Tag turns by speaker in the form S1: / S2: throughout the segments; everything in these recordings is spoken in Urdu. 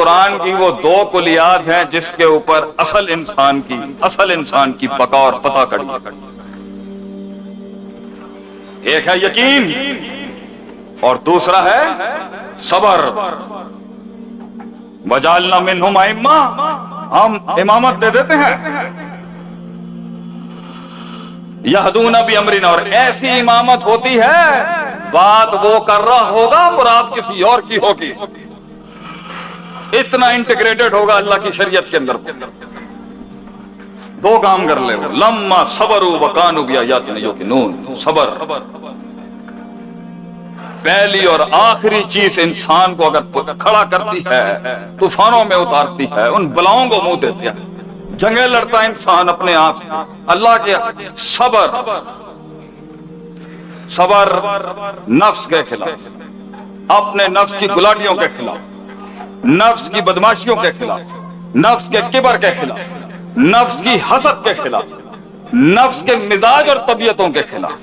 S1: قرآن کی وہ دو کلیات ہیں جس کے اوپر اصل انسان کی بقا اور فتح کڑی. ایک ہے یقین اور دوسرا ہے صبر. وجعلنا منہم ائمہ، ہم امامت دے دیتے ہیں. یہدون بامرنا، اور ایسی امامت ہوتی ہے بات وہ کر رہا ہوگا مراد کسی اور کی ہوگی. اتنا انٹیگریٹڈ ہوگا اللہ کی شریعت کے اندر. دو کام کر لے وہ، لما صبروا وکانوا بآیاتنا یوقنون. صبر پہلی اور آخری چیز انسان کو اگر کھڑا کرتی ہے، طوفانوں میں اتارتی ہے، ان بلاؤں کو منہ دیتی ہے، جنگیں لڑتا انسان اپنے آپ سے اللہ کے. صبر نفس کے خلاف، اپنے نفس کی گلاٹیوں کے خلاف، نفس کی بدماشیوں کے خلاف، نفس کے کبر کے خلاف، نفس کی حسد کے خلاف، نفس کے مزاج اور طبیعتوں کے خلاف،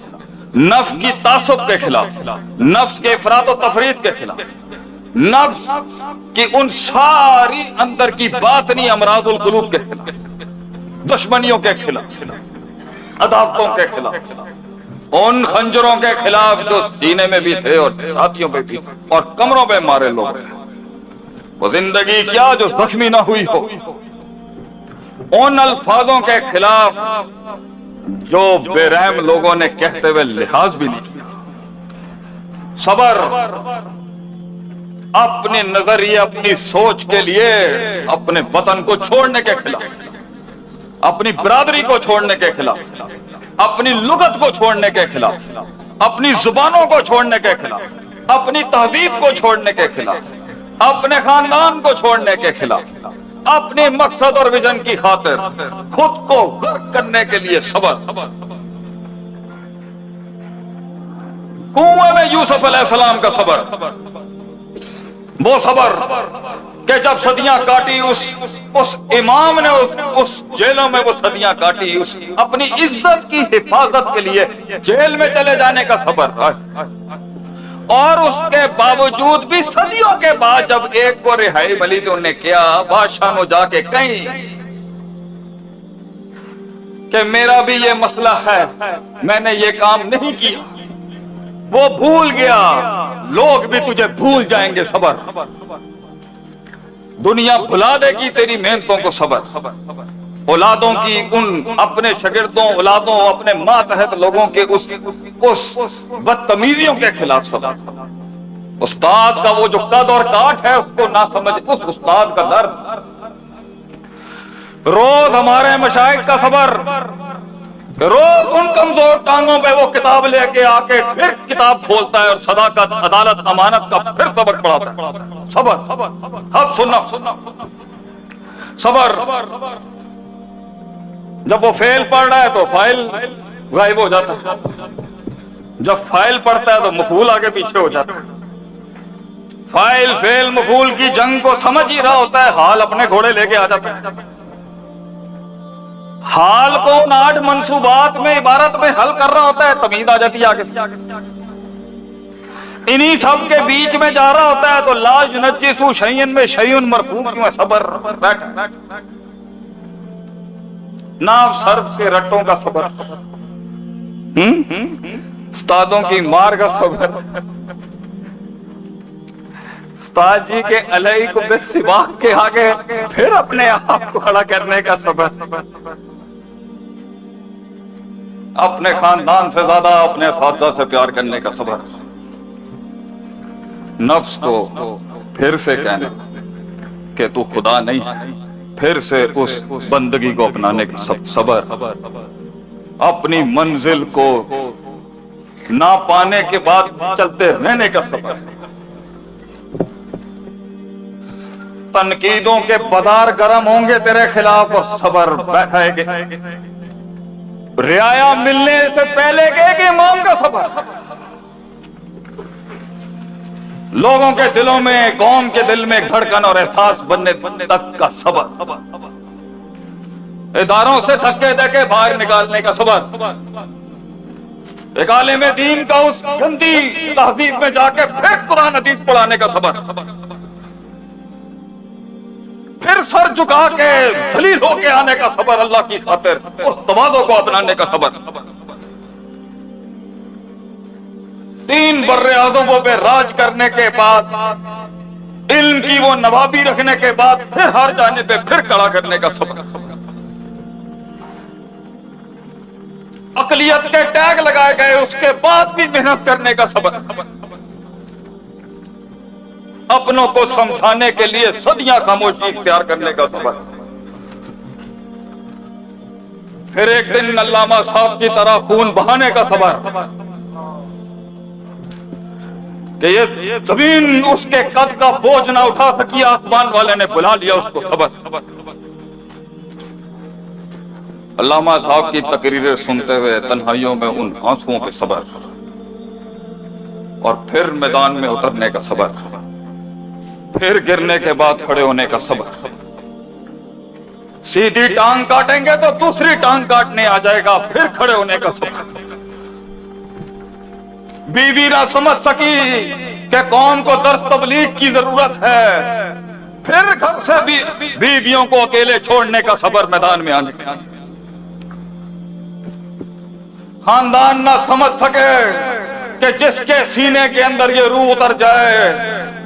S1: نفس کی تعصب کے خلاف، نفس کے افراط و تفرید کے خلاف، نفس کی ان ساری اندر کی باطنی امراض القلوب کے خلاف، دشمنیوں کے خلاف، عداوتوں کے خلاف، ان خنجروں کے خلاف جو سینے میں بھی تھے اور چھاتیوں پہ بھی اور کمروں پہ مارے لوگ ہیں. وہ زندگی کیا جو زخمی نہ ہوئی ہو. ان الفاظوں کے خلاف جو بے رحم لوگوں نے کہتے ہوئے لحاظ بھی نہیں کیا. صبر اپنے نظریے، اپنی سوچ کے لیے اپنے وطن کو چھوڑنے کے خلاف، اپنی برادری کو چھوڑنے کے خلاف، اپنی لغت کو چھوڑنے کے خلاف، اپنی زبانوں کو چھوڑنے کے خلاف، اپنی تہذیب کو چھوڑنے کے خلاف، اپنے خاندان کو چھوڑنے کے خلاف، اپنے مقصد اور ویژن کی خاطر خود کو غرق کرنے کے لیے صبر. کنویں میں یوسف علیہ السلام کا صبر، وہ صبر کہ جب صدیاں کاٹی اس امام نے اس جیلوں میں وہ صدیاں کاٹی، اس اپنی عزت کی حفاظت کے لیے جیل میں چلے جانے کا صبر تھا. اور اس کے باوجود بھی صدیوں کے بعد جب ایک کو رہائی ملی تو انہوں نے کیا، بادشاہ نو جا کے کہیں کہ میرا بھی یہ مسئلہ ہے، میں نے یہ کام نہیں کیا. وہ بھول گیا، لوگ بھی تجھے بھول جائیں گے. صبر، دنیا بھلا دے گی تیری محنتوں کو. صبر، اولادوں کی ان اپنے شاگردوں، اولادوں، اپنے ماتحت لوگوں کے اس بدتمیزیوں کے خلاف صبر. استاد کا وہ جو قد اور کاٹ ہے اس کو نہ سمجھ، اس استاد کا درد. روز ہمارے مشائخ کا صبر، روز ان کمزور ٹانگوں پہ وہ کتاب لے کے آ کے پھر کتاب کھولتا ہے اور صداقت، عدالت، امانت کا پھر سبق پڑھاتا ہے. صبر، حق سننا. صبر، جب وہ فیل پڑھ رہا ہے تو فائل غائب ہو جاتا ہے، جب فائل پڑھتا ہے تو مفعول آگے پیچھے ہو جاتا ہے. فائل فیل مفعول کی جنگ کو سمجھ ہی رہا ہوتا ہے، حال اپنے گھوڑے لے کے آ جاتا ہے. حال کو ان 8 منصوبات میں عبارت میں حل کر رہا ہوتا ہے، تمیز آ جاتی ہے آگے سے. انہی سب کے بیچ میں جا رہا ہوتا ہے تو لا ينجسو شیئن میں شیئن مرفوع کیوں ہے. صبر، بیٹھ ناو صرف کے رٹوں کا صبر، استادوں کی مار کا صبر، استاد جی کے علیہ بالسباق کے آگے پھر اپنے آپ کو کھڑا کرنے کا صبر، اپنے خاندان سے زیادہ اپنے اساتذہ سے پیار کرنے کا صبر، نفس کو پھر سے کہنا کہ تو خدا نہیں، پھر سے اس بندگی کو اپنانے کا صبر، اپنی منزل کو نہ پانے کے بعد چلتے رہنے کا صبر، تنقیدوں کے بازار گرم ہوں گے تیرے خلاف اور صبر بیٹھائے گے. رعایا ملنے سے پہلے کہ ایک امام کا صبر، لوگوں کے دلوں میں، قوم کے دل میں دھڑکن اور احساس بننے تک کا صبر، اداروں سے دھکے دے کے باہر نکالنے کا صبر، ایک عالم دین کا اس گندی تہذیب میں جا کے پھر قرآن حدیث پڑھانے کا صبر. سر جھکا کے ذلیل ہو کے آنے کا صبر اللہ کی خاطر، اس تواضع کو اپنانے کا صبر۔ 3 بر اعظموں پہ راج کرنے کے بعد، علم کی وہ نوابی رکھنے کے بعد، پھر ہار جانے پہ پھر کڑا کرنے کا صبر۔ عقلیت کے ٹیگ لگائے گئے، اس کے بعد بھی محنت کرنے کا صبر۔ اپنوں کو سمجھانے کے لیے صدیاں خاموشی اختیار کرنے کا صبر۔ پھر ایک دن علامہ صاحب کی طرح خون بہانے کا صبر کہ یہ زمین اس کے قد کا بوجھ نہ اٹھا سکی، آسمان والے نے بلا لیا اس کو، صبر۔ علامہ صاحب کی تقریریں سنتے ہوئے تنہائیوں میں ان آنسوؤں پہ صبر، اور پھر میدان میں اترنے کا صبر، پھر گرنے کے بعد کھڑے ہونے کا صبر۔ سیدھی ٹانگ کاٹیں گے تو دوسری ٹانگ کاٹنے آ جائے گا، پھر کھڑے ہونے کا صبر۔ بیوی نہ سمجھ سکی کہ قوم کو درس تبلیغ کی ضرورت ہے، پھر گھر سے بیویوں کو اکیلے چھوڑنے کا صبر، میدان میں آنے کا۔ خاندان نہ سمجھ سکے کہ جس کے سینے کے اندر یہ روح اتر جائے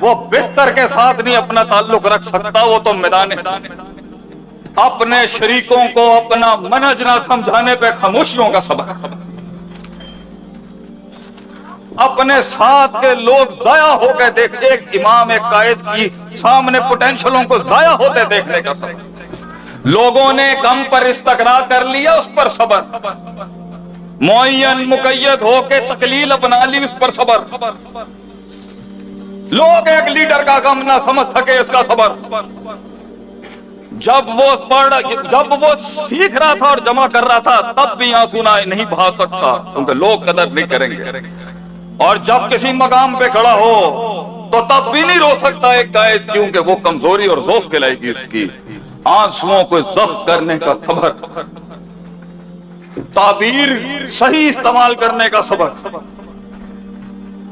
S1: وہ بستر کے ساتھ نہیں اپنا تعلق رکھ سکتا، وہ تو میدان۔ اپنے شریکوں کو اپنا منہج نہ سمجھانے پہ خاموشیوں کا صبر۔ اپنے ساتھ کے لوگ ضائع ہو کے دیکھ، ایک امام ایک قائد کی سامنے پوٹینشلوں کو ضائع ہوتے دیکھنے کا صبر۔ لوگوں نے کم پر استقرار کر لیا، اس پر صبر۔ معین مقید ہو کے تقلیل اپنا لی، اس پر صبر۔ لوگ ایک لیڈر کا غم نہ سمجھ سکے، اس کا صبر۔ جب وہ سیکھ رہا تھا اور جمع کر رہا تھا تب بھی آنسو نہیں بہا سکتا، کیونکہ لوگ قدر نہیں کریں گے۔ اور جب کسی مقام پہ کھڑا ہو تو تب بھی نہیں رو سکتا ایک قائد، کیونکہ وہ کمزوری اور ضعف کہلائے گی اس کی۔ آنسوؤں کو ضبط کرنے کا صبر، تعبیر صحیح استعمال کرنے کا صبر،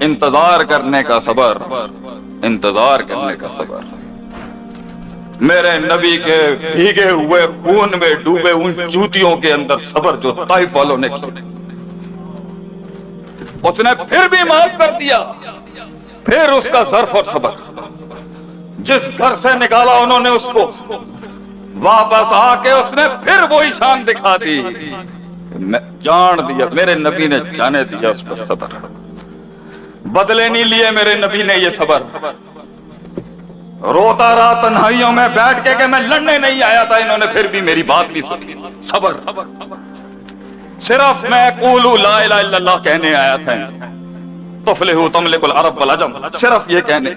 S1: انتظار کرنے کا صبر، انتظار کرنے کا صبر۔ میرے نبی کے بھیگے ہوئے خون میں ڈوبے ان جوتیوں کے اندر صبر جو طائف والوں نے کیا، اس نے پھر بھی معاف کر دیا، پھر اس کا ظرف اور صبر۔ جس گھر سے نکالا انہوں نے اس کو، واپس آ کے اس نے پھر وہی شان دکھا دی، جان دیا، میرے نبی نے جانے دیا، اس پر صبر۔ بدلے نہیں لیے میرے نبی نے، یہ صبر۔ روتا رہا تنہائیوں میں بیٹھ کے کہ میں لڑنے نہیں آیا تھا، انہوں نے پھر بھی میری بات نہیں سنی، صبر۔ صرف میں قولوا لا الہ الا اللہ کہنے آیا تھا، تفلحوا تملک العرب والعجم، صرف یہ کہنے۔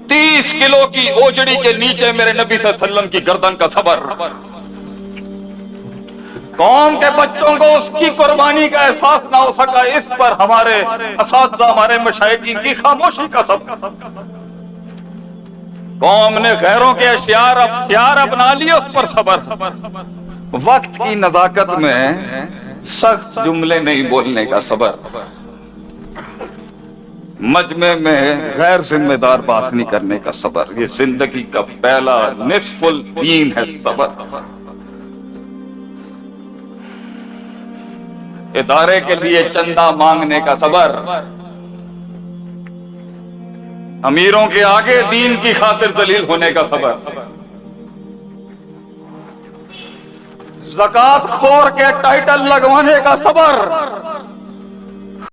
S1: 30 کلو کی اوجڑی کے نیچے میرے نبی صلی اللہ علیہ وسلم کی گردن کا صبر۔ قوم کے بچوں کو اس کی قربانی کا احساس نہ ہو سکا، اس پر ہمارے اساتذہ، ہمارے مشائخین کی خاموشی کا صبر۔ قوم نے غیروں کے اشعار اپنا لیے، اس پر صبر۔ وقت کی نزاکت میں سخت جملے نہیں بولنے کا صبر۔ مجمع میں غیر ذمہ دار بات نہیں کرنے کا صبر۔ یہ زندگی کا پہلا نصف الدین ہے، صبر۔ ادارے کے لیے چندہ مانگنے کا صبر، امیروں کے آگے دین کی خاطر ذلیل ہونے کا صبر، زکات خور کے ٹائٹل لگوانے کا صبر،